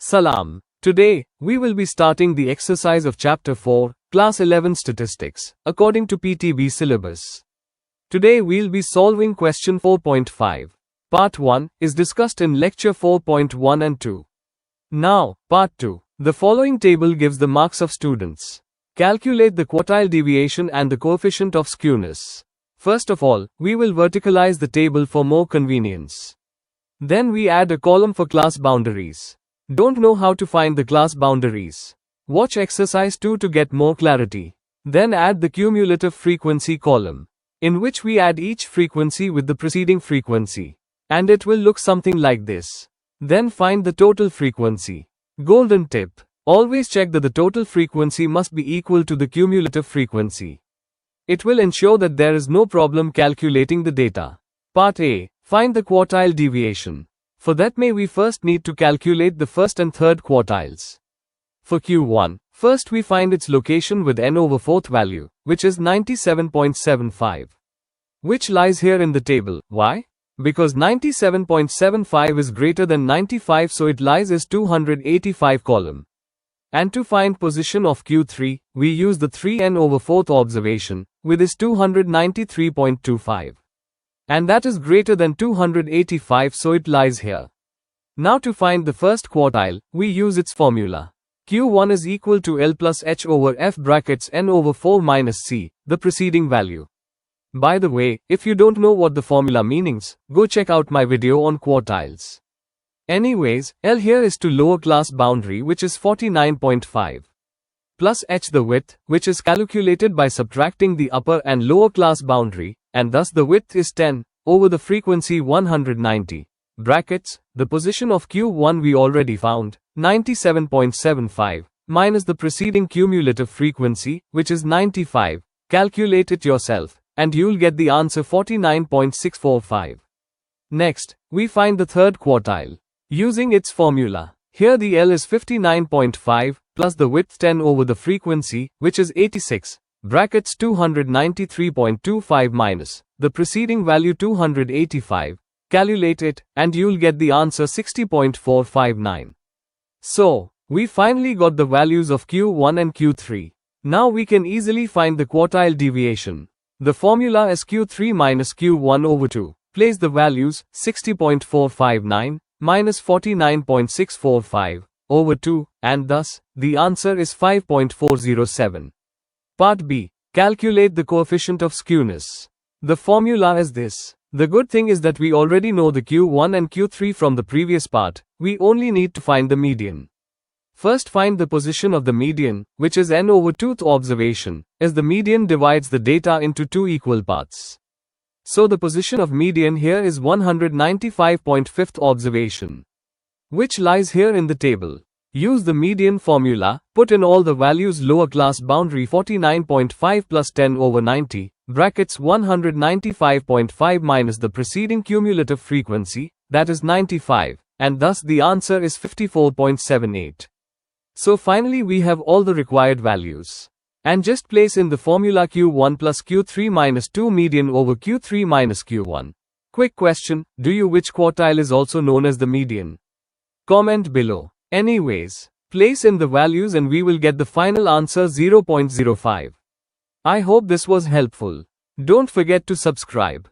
Salam. Today, we will be starting the exercise of Chapter 4, Class 11 Statistics, according to PTB syllabus. Today we'll be solving question 4.5. Part 1 is discussed in Lecture 4.1 and 2. Now, Part 2. The following table gives the marks of students. Calculate the quartile deviation and the coefficient of skewness. First of all, we will verticalize the table for more convenience. Then we add a column for class boundaries. Don't know how to find the class boundaries? Watch exercise 2 to get more clarity. Then add the cumulative frequency column, in which we add each frequency with the preceding frequency. And it will look something like this. Then find the total frequency. Golden tip. Always check that the total frequency must be equal to the cumulative frequency. It will ensure that there is no problem calculating the data. Part A. Find the quartile deviation. For that we first need to calculate the first and third quartiles. For Q1, first we find its location with n over 4th value, which is 97.75. Which lies here in the table. Why? Because 97.75 is greater than 95, so it lies as 285 column. And to find position of Q3, we use the 3n over 4th observation, with is 293.25. And that is greater than 285, so it lies here. Now to find the first quartile, we use its formula. Q1 is equal to L plus H over F brackets n over 4 minus C, the preceding value. By the way, if you don't know what the formula means, go check out my video on quartiles. Anyways, L here is to lower class boundary, which is 49.5. Plus H the width, which is calculated by subtracting the upper and lower class boundary, and thus the width is 10, over the frequency 190. Brackets, the position of Q1 we already found, 97.75, minus the preceding cumulative frequency, which is 95. Calculate it yourself, and you'll get the answer 49.645. Next, we find the third quartile. Using its formula. Here the L is 59.5, plus the width 10 over the frequency, which is 86, brackets 293.25 minus the preceding value 285. Calculate it, and you'll get the answer 60.459. So, we finally got the values of Q1 and Q3. Now we can easily find the quartile deviation. The formula is Q3 minus Q1 over 2. Place the values 60.459 minus 49.645 over 2, and thus, the answer is 5.407. Part B. Calculate the coefficient of skewness. The formula is this. The good thing is that we already know the Q1 and Q3 from the previous part. We only need to find the median. First find the position of the median, which is n over 2th observation, as the median divides the data into two equal parts. So the position of median here is 195.5th observation, which lies here in the table. Use the median formula, put in all the values lower class boundary 49.5 plus 10 over 90, brackets 195.5 minus the preceding cumulative frequency, that is 95, and thus the answer is 54.78. So finally we have all the required values. And just place in the formula Q1 plus Q3 minus 2 median over Q3 minus Q1. Quick question, do you which quartile is also known as the median? Comment below. Anyways, place in the values and we will get the final answer 0.05. I hope this was helpful. Don't forget to subscribe.